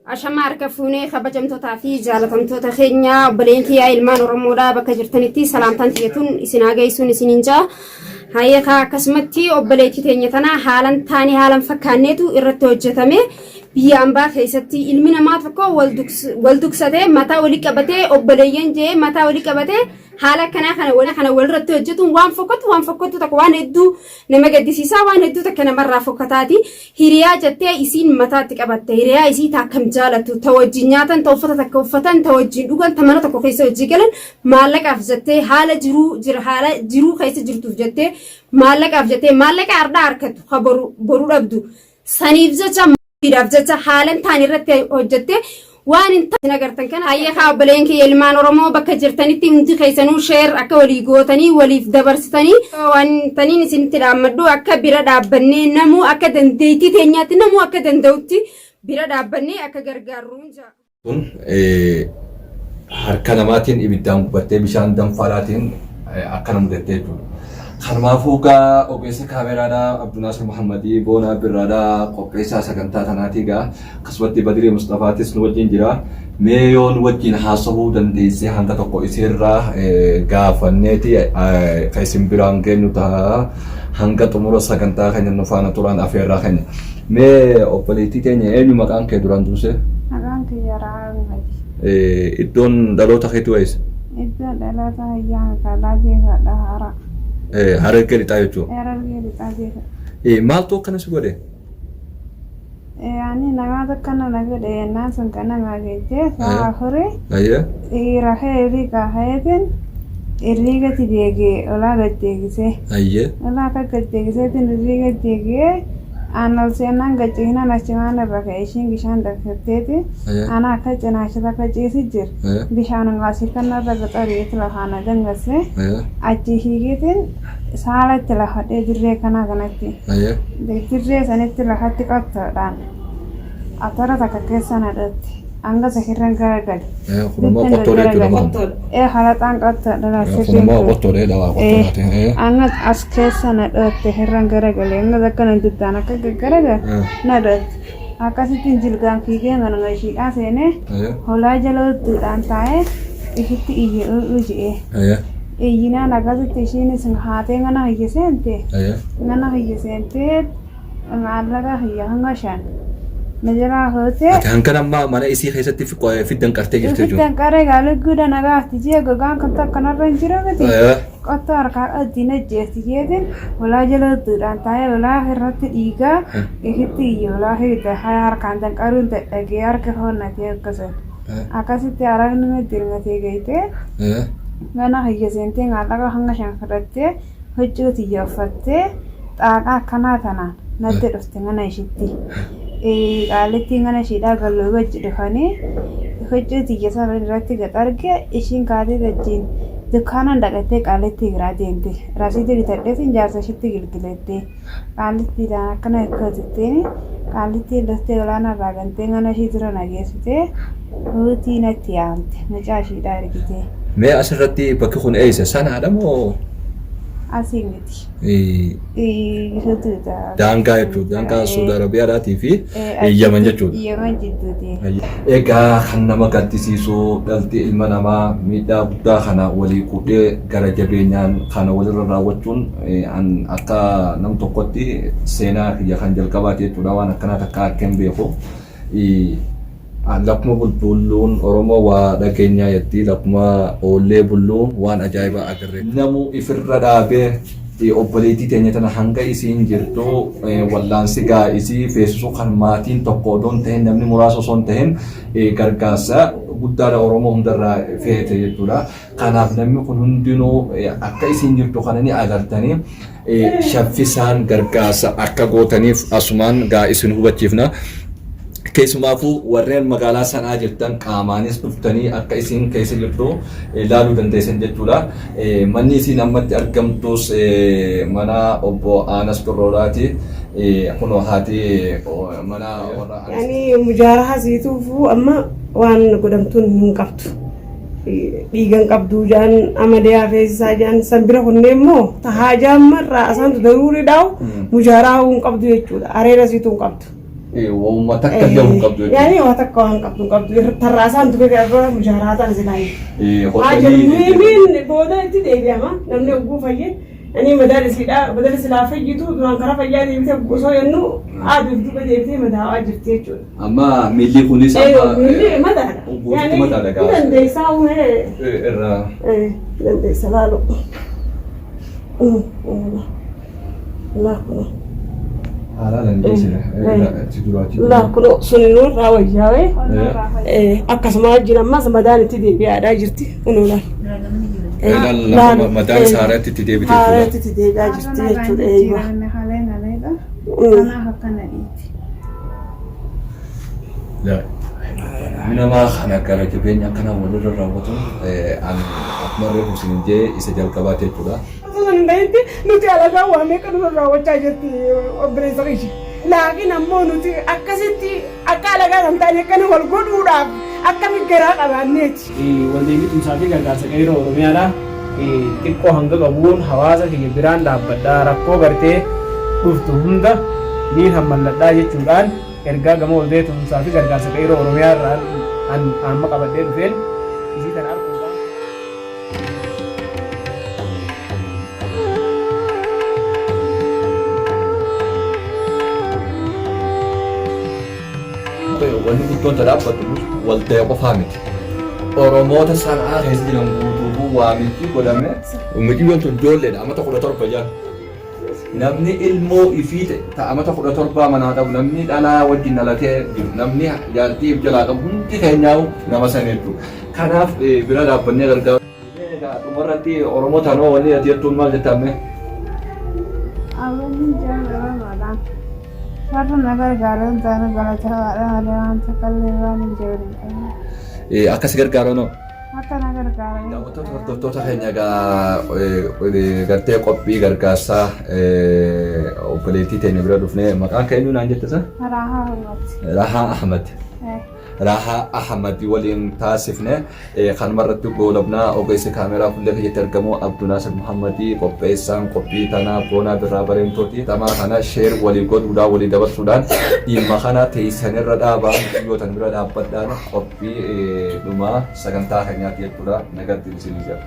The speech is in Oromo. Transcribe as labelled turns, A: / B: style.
A: Ashama arkafuune kabajamtoota fi jaalatamtoota keenya obboleeyyii ilmaan Oromoodhaa bakka jirtanitti salaamtaan tiyyatuun isin hageessuun isiniin jaa. Hayyakaa akkasumatti obboleetti teenya tana haalan taanii haalan fakkaanneetu irratti hojjetame. Biyya ambaa keessatti ilmi namaa tokko wal duksatee mataa walii qabatee obboleeyyan jee mataa walii qabatee haala kana walirratti hojjetuun waan fokkottu tokko waan hedduu nama gaddisiisaa waan hedduu takka namarraa fokkataati. Hiriyaa jettee isiin mataatti qabatte hiriyaa isii akkam jaalatu ta wajjin nyaatan ta uffata takka uffatan ta wajjin dhugan ta mana tokko keessa hojii galan maallaqaaf jettee haala jiruu keessa jirtuuf jettee maallaqa ardaa harkatu boru dhabdu saniif jecha haalan taan irratti hojjette waan inta nagartan kana hayyakaa obboleeyyan ilmaan Oromoo bakka jirtanitti hundi keessanuu sheer akka walii gootanii waliif dabarsitanii waan taniin isinitti dhaammadhu akka bira dhaabbannee namuu akka dandeettii teenyaatti namuu akka danda'utti bira dhaabbannee akka gargaarruun jaa.
B: Kun harka namaatiin ibiddaan gubattee bishaan danfaalaatiin akka nama deddeebi'u. Karmaafuugaa ogeessa kaameraadhaa Abdunaasir Muhammadii boona birraadhaa qopheessaa sagantaa tanaatiigaa akkasumatti Badirii Mustafaatis nu wajjin jira. Mee yoon wajjin haasawuu dandeessee hanga tokko isiirraa gaafanneeti kan isin biraan geenyu ta'a hanga xumura sagantaa keenya nu faana turan afeerraa keenya. Mee obboleettii teenya eenyu maqaan kee duraan dursee?
C: Maqaan kiyya Raahmati.
B: Iddoon dhaloota keetu eessa?
C: Iddoon dhaloota Ayyaana Kalaa Jeesadha Hara.
B: Harargee lixaa jechuudha.
C: Harargee lixaa jechuudha.
B: Maaltu akkana si godhe?
C: Ani namaa akkana na godhe yennaan sun kana maageejjee sa'a afurii. Rahee hirriigaa hayeetiin hirriigatti deegee olaa gaddeegisee. Olaa akka gaddeegiseetiin hirriiga deegee aanol seenaan gachiinaan achimaan irra ka'e ishiin bishaan danfetteeti. Ana akka cinaashita akka ciisi jira. Bishaan ngaasii kanarra gaxariitti lafaana dangasse. Achi hiigeetiin saalatti lafadhee dirree kanaa kanatti. Dirree sanitti lafatti qottoodhaan. Atara takka keessa nadhatti. Anga sakirran garagali.
B: Kunumaa qottoodhee jedhaman.
C: Halaxaan qottoodha.
B: Kunumaa qottoodhee dhalaa qottoodhaati.
C: Anga as keessa nadhatti hirran garagali. Anga zakkanan duddaan akka gaggaragal nadhatti. Akkasittiin jilgaan fiigee manuma ishiidhaa seenee holaa jala udduudhaan taa'ee ifitti iyyuu ji'ee. Iyyinaan akkasitti ishiinis haatee ngana hiyya seentee. Ngana hiyya seentee maallaqa hiyya hanga shan. Najaraa hootee.
B: Ati hankan ammaa mana isii keessatti fiddan qartee jirti jechuudha.
C: Fiddan qaree gaalee guddaa nagaatti jee gogaan kan takka narra hin jiru miti. Qottoo harkaa addiin ajjeesti jeetiin holaa jala udduudhaan taa'ee holaa irratti dhiigaa ifitti iyya holaa hidda harkaan danqaruun dadhagee harka hoonnatee akkasuma. Akkasitti haraqni maddirmatee gayitee. Gana hiyya seentee maallaqa hanga shan fudhattee huccuu tiyya uffattee xaaqaa akkanaa tanaan natti dhufte mana ishiitti. Qaalitti ngana ishiidhaa galloo wajji dhufanii huccuu tiyya sana irratti gaxarge ishiin kaatee wajjin dukkaanaan dhaqattee qaalitti biraa deemte. Rasiitii bitadheetiin jaarsa ishiitti gilgilettee qaalittiidhaan akkana eeggatteen qaalitti laftee olaanaa irraa gantee ngana ishii dura nageessitee huutii natti yaamte mucaa ishiidhaa ergitee.
B: Mee asirratti bakki kun eessa sanaadha moo?
C: Asii miti.
B: Daangaa jechuudha. Daangaa Saudi Arabiyaadhaatii fi Yemen jechuudha.
C: Yemen jidduuti.
B: Egaa kan nama gaddisiisu dhalti ilma namaa miidhaa guddaa kana walii qudhee gara jabeenyaan kana walirra raawwachuun akka nam tokkotti seenaa kiyya kan jalqabaati jechuudha. Waan akkanaa takka akka hin beeku. Lakkuma bulluun Oromoo waa dhageenyaa jetti lakkuma oollee bulluun waan ajaa'ibaa agarre. Namu ifirra dhaabee obboleettii teenya tana hanga isiin jirtu wallaansi gaa'isii feesisuu kan maatiin tokko odoon ta'in namni muraasa osoo hin ta'in gargaarsa guddaadha Oromoo hundarraa feete jechuudha. Kanaaf namni kun hundinuu akka isiin jirtu kana ni agartanii shaffisaan gargaarsa akka gootaniif asumaan gaa'isiin hubachiifna. Keessumaafuu warreen magaalaa sanaa jirtan qaamaanis dhuftanii akka isin keessa jirtu ilaaluu dandeessan jechuudha. Manni isin ammatti argamtus mana obbo Anas Birroodhaati. Kunoo haati mana warra Anas.
D: Yani mujaara hasiituufu amma waan godhamtuun hin qabdu. Dhiigan qabduu jaan amadee hafeessisaa jaan san bira kunneen immoo tahaa jaan marraa asaantu daruuri dhaa'u mujaaraa hin qabdu jechuudha. Areera siituu hin qabdu.
B: Wama takka illee qabdu.
D: Yani waa takka waan qabdu tarraasaan tuqee garuu mujaaraataan silaayi.
B: Hoteelii.
D: Ajajmiin booda itti deebi'ama namni oguu fayyee. Ani madal silaa fayyitu duraan karaa fayyaa deebitee osoo yennu aduuf duuba deebitee madaa'aa jirti jechuudha.
B: Amma miilli kunis amma
D: miilli madaadha.
B: guutuu madaadha gaafa.
D: Dandeessaa uumee.
B: Irraa.
D: Dandeessa laalu. Laakuno.
B: Haala dandeessine.
D: Laakuno suninuu irraa wayyaawee akkasuma wajjin ammas madaan itti deebi'aadhaa jirti unuudhaan.
B: Madaan saaratti itti deebitee
D: jira. Saaratti itti deebi'aa jirti jechuudha eeyyama.
B: Nama kana gara jabeenya akkana walirra raawwatu akkumarree Husin jee isa jalqabaate jechuudha.
D: Nuti alagaa waamee kan nurra raawwachaa jirti obboleessa ishee. Laakiin ammoo nuti akkasitti akka alagaa kan taane akkana wal godhuudhaaf akkamitti garaa qabaanneeti.
E: Waldeemii tumsaa fi gargaarsa qeerroo Oromiyaadha. Xiqqoo hanga qabuun hawaasa kiyya biraan dhaabbadhaa rakkoo gartee dhuftu hunda niin hammalladhaa jechuudhaan ergaa gama waldee tumsaa fi gargaarsa qeerroo Oromiyaa irraa amma qabadhee dhufeen isii kana arguudhaan.
B: Wanni guddoon dhaabbatu walta'ee qofaa miti. Oromoota sanaa keessa jiran guutuu waamichi godhame. Miciyyoon tun ijoolleedha amata 17 jala. Namni ilmoo ifii ta'a amata 17 manaa qabu namni dhalaa wajjin dhalatee jiru namni jaartii jalaa qabu hundi keenyaa'u nama sana hedduu. Kanaaf bira dhaabbannee gargaaru. Dhumarratti Oromoota noo wanni ati jettuun maal jettame?
C: Awwaalli jaalala warra na gargaaran taane galataadha malee wanta kallee waan hin jedhu.
B: Akkas gargaaranoo?
C: Akka na gargaaran.
B: Hordoftoota keenya gartee qophii gargaarsaa obboleettii teenya bira dhufnee maqaan keenyu naan jette sa?
C: Rahaa Ahmad.
B: Rahaa Ahmad. Rahaa Ahmad waliin taasifne kanumarratti goolabnaa ogeessi kaameeraa fuullee keessatti argamu Abduu Naasir Muhammadii qopheessaan qophii tanaa boonaa birraa bareentooti tamaa kana sheer walii godhuudhaan walii dabarsuudhaan dhimma kana teessanirra dhaabaa biyyoota bira dhaabbadhaan qophii dhumaa sagantaa keenyaatti jechuudha nagatti isin jira.